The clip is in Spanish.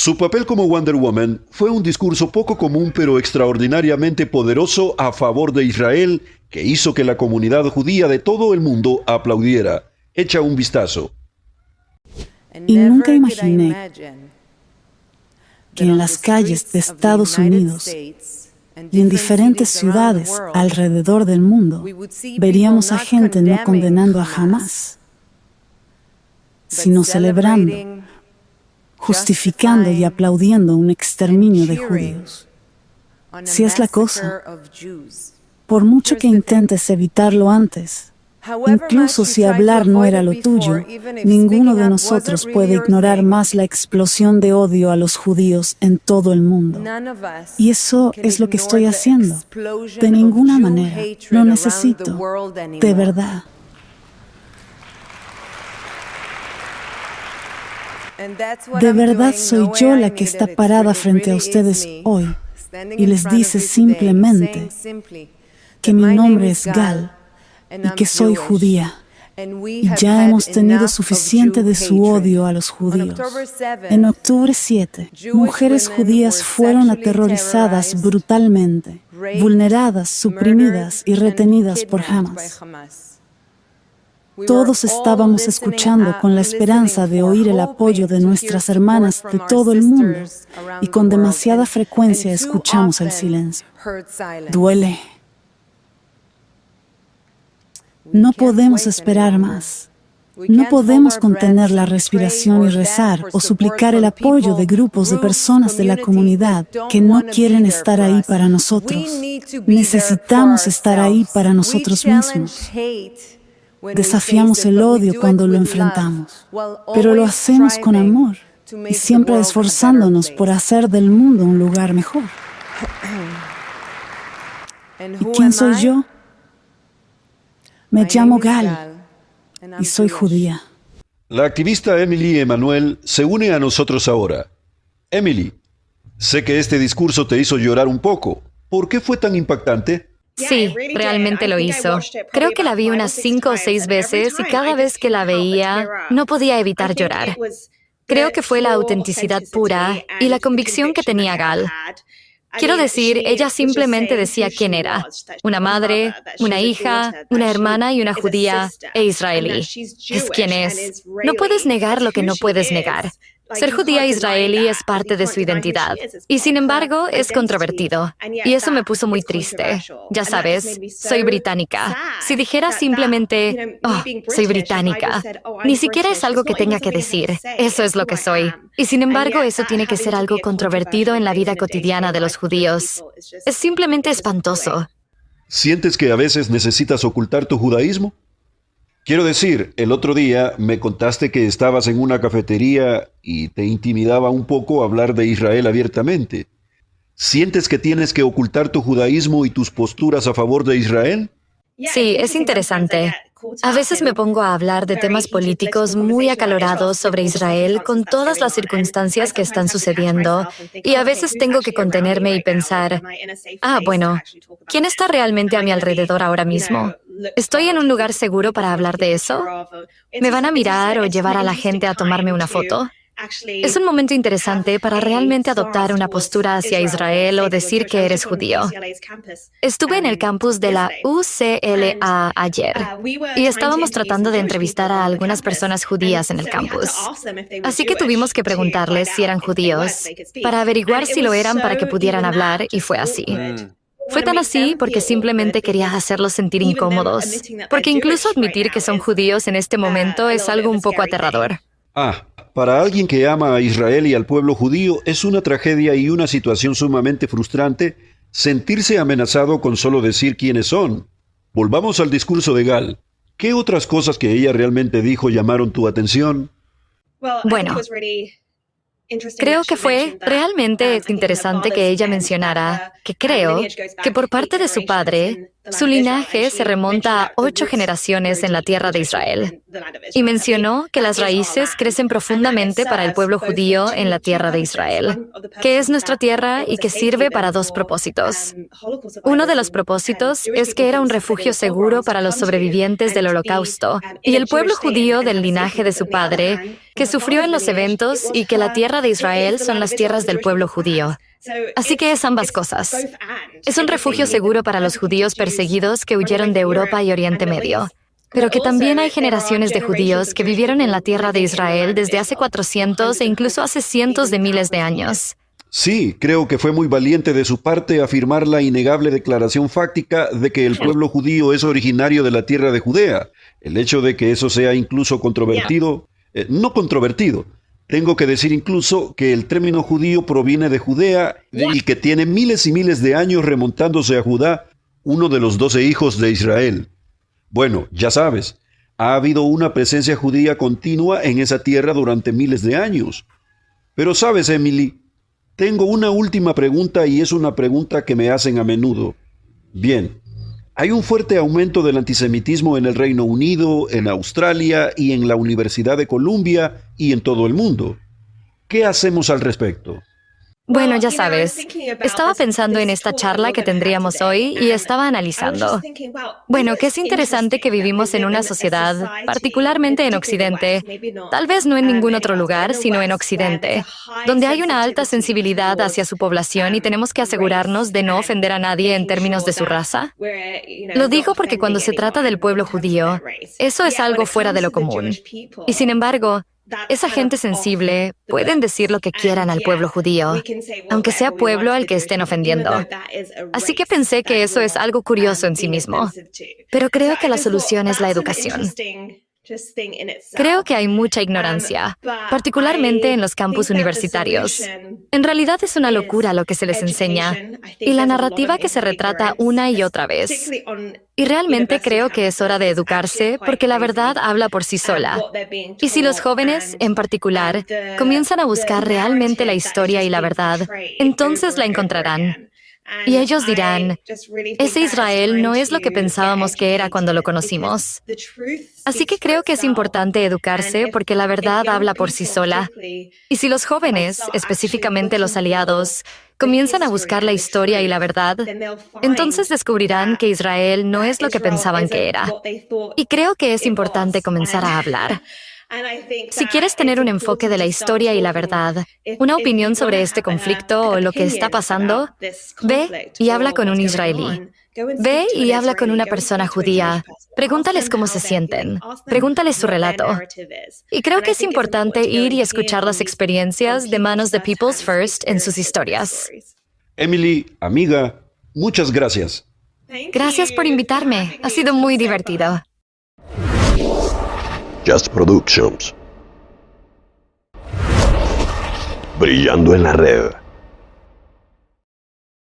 Su papel como Wonder Woman fue un discurso poco común pero extraordinariamente poderoso a favor de Israel que hizo que la comunidad judía de todo el mundo aplaudiera. Echa un vistazo. Y nunca imaginé que en las calles de Estados Unidos y en diferentes ciudades alrededor del mundo veríamos a gente no condenando a Hamas, sino celebrando, justificando y aplaudiendo un exterminio de judíos. Si es la cosa, por mucho que intentes evitarlo antes, incluso si hablar no era lo tuyo, ninguno de nosotros puede ignorar más la explosión de odio a los judíos en todo el mundo. Y eso es lo que estoy haciendo. De ninguna manera. Lo necesito. De verdad. De verdad soy yo la que está parada frente a ustedes hoy y les dice simplemente que mi nombre es Gal y que soy judía. Y ya hemos tenido suficiente de su odio a los judíos. En octubre 7, mujeres judías fueron aterrorizadas brutalmente, vulneradas, suprimidas y retenidas por Hamas. Todos estábamos escuchando con la esperanza de oír el apoyo de nuestras hermanas de todo el mundo y con demasiada frecuencia escuchamos el silencio. Duele. No podemos esperar más. No podemos contener la respiración y rezar o suplicar el apoyo de grupos de personas de la comunidad que no quieren estar ahí para nosotros. Necesitamos estar ahí para nosotros mismos. Desafiamos el odio cuando lo enfrentamos, pero lo hacemos con amor y siempre esforzándonos por hacer del mundo un lugar mejor. ¿Y quién soy yo? Me llamo Gal y soy judía. La activista Emily Emanuel se une a nosotros ahora. Emily, sé que este discurso te hizo llorar un poco. ¿Por qué fue tan impactante? Sí, realmente lo hizo. Creo que la vi unas 5 o 6 veces y cada vez que la veía no podía evitar llorar. Creo que fue la autenticidad pura y la convicción que tenía Gal. Quiero decir, ella simplemente decía quién era. Una madre, una hija, una hermana y una judía e israelí. Es quien es. No puedes negar lo que no puedes negar. Ser judía israelí es parte de su identidad. Y sin embargo, es controvertido. Y eso me puso muy triste. Ya sabes, soy británica. Si dijera simplemente, oh, soy británica, ni siquiera es algo que tenga que decir. Eso es lo que soy. Y sin embargo, eso tiene que ser algo controvertido en la vida cotidiana de los judíos. Es simplemente espantoso. ¿Sientes que a veces necesitas ocultar tu judaísmo? Quiero decir, el otro día me contaste que estabas en una cafetería y te intimidaba un poco hablar de Israel abiertamente. ¿Sientes que tienes que ocultar tu judaísmo y tus posturas a favor de Israel? Sí, es interesante. A veces me pongo a hablar de temas políticos muy acalorados sobre Israel con todas las circunstancias que están sucediendo y a veces tengo que contenerme y pensar, bueno, ¿quién está realmente a mi alrededor ahora mismo? ¿Estoy en un lugar seguro para hablar de eso? ¿Me van a mirar o llevar a la gente a tomarme una foto? Es un momento interesante para realmente adoptar una postura hacia Israel o decir que eres judío. Estuve en el campus de la UCLA ayer y estábamos tratando de entrevistar a algunas personas judías en el campus. Así que tuvimos que preguntarles si eran judíos para averiguar si lo eran para que pudieran hablar y fue así. Fue tan así porque simplemente quería hacerlos sentir incómodos, porque incluso admitir que son judíos en este momento es algo un poco aterrador. Para alguien que ama a Israel y al pueblo judío es una tragedia y una situación sumamente frustrante sentirse amenazado con solo decir quiénes son. Volvamos al discurso de Gal. ¿Qué otras cosas que ella realmente dijo llamaron tu atención? Bueno, creo que fue realmente interesante que ella mencionara que creo que por parte de su padre Su linaje se remonta a 8 generaciones en la tierra de Israel. Y mencionó que las raíces crecen profundamente para el pueblo judío en la tierra de Israel, que es nuestra tierra y que sirve para 2 propósitos. Uno de los propósitos es que era un refugio seguro para los sobrevivientes del Holocausto y el pueblo judío del linaje de su padre, que sufrió en los eventos, y que la tierra de Israel son las tierras del pueblo judío. Así que es ambas cosas. Es un refugio seguro para los judíos perseguidos que huyeron de Europa y Oriente Medio, pero que también hay generaciones de judíos que vivieron en la tierra de Israel desde hace 400 e incluso hace cientos de miles de años. Sí, creo que fue muy valiente de su parte afirmar la innegable declaración fáctica de que el pueblo judío es originario de la tierra de Judea. El hecho de que eso sea incluso controvertido, no controvertido. Tengo que decir incluso que el término judío proviene de Judea y que tiene miles y miles de años remontándose a Judá, uno de los 12 hijos de Israel. Bueno, ya sabes, ha habido una presencia judía continua en esa tierra durante miles de años. Pero sabes, Emily, tengo una última pregunta y es una pregunta que me hacen a menudo. Bien, hay un fuerte aumento del antisemitismo en el Reino Unido, en Australia y en la Universidad de Columbia y en todo el mundo. ¿Qué hacemos al respecto? Bueno, ya sabes, estaba pensando en esta charla que tendríamos hoy y estaba analizando. Bueno, que es interesante que vivimos en una sociedad, particularmente en Occidente, tal vez no en ningún otro lugar, sino en Occidente, donde hay una alta sensibilidad hacia su población y tenemos que asegurarnos de no ofender a nadie en términos de su raza. Lo digo porque cuando se trata del pueblo judío, eso es algo fuera de lo común. Y sin embargo, esa gente sensible pueden decir lo que quieran al pueblo judío, aunque sea pueblo al que estén ofendiendo. Así que pensé que eso es algo curioso en sí mismo. Pero creo que la solución es la educación. Creo que hay mucha ignorancia, particularmente en los campus universitarios. En realidad es una locura lo que se les enseña y la narrativa que se retrata una y otra vez. Y realmente creo que es hora de educarse porque la verdad habla por sí sola. Y si los jóvenes, en particular, comienzan a buscar realmente la historia y la verdad, entonces la encontrarán. Y ellos dirán, ese Israel no es lo que pensábamos que era cuando lo conocimos. Así que creo que es importante educarse porque la verdad habla por sí sola. Y si los jóvenes, específicamente los aliados, comienzan a buscar la historia y la verdad, entonces descubrirán que Israel no es lo que pensaban que era. Y creo que es importante comenzar a hablar. Si quieres tener un enfoque de la historia y la verdad, una opinión sobre este conflicto o lo que está pasando, ve y habla con un israelí. Ve y habla con una persona judía. Pregúntales cómo se sienten. Pregúntales su relato. Y creo que es importante ir y escuchar las experiencias de manos de People's First en sus historias. Emily, amiga, muchas gracias. Gracias por invitarme. Ha sido muy divertido. Just Productions. Brillando en la red.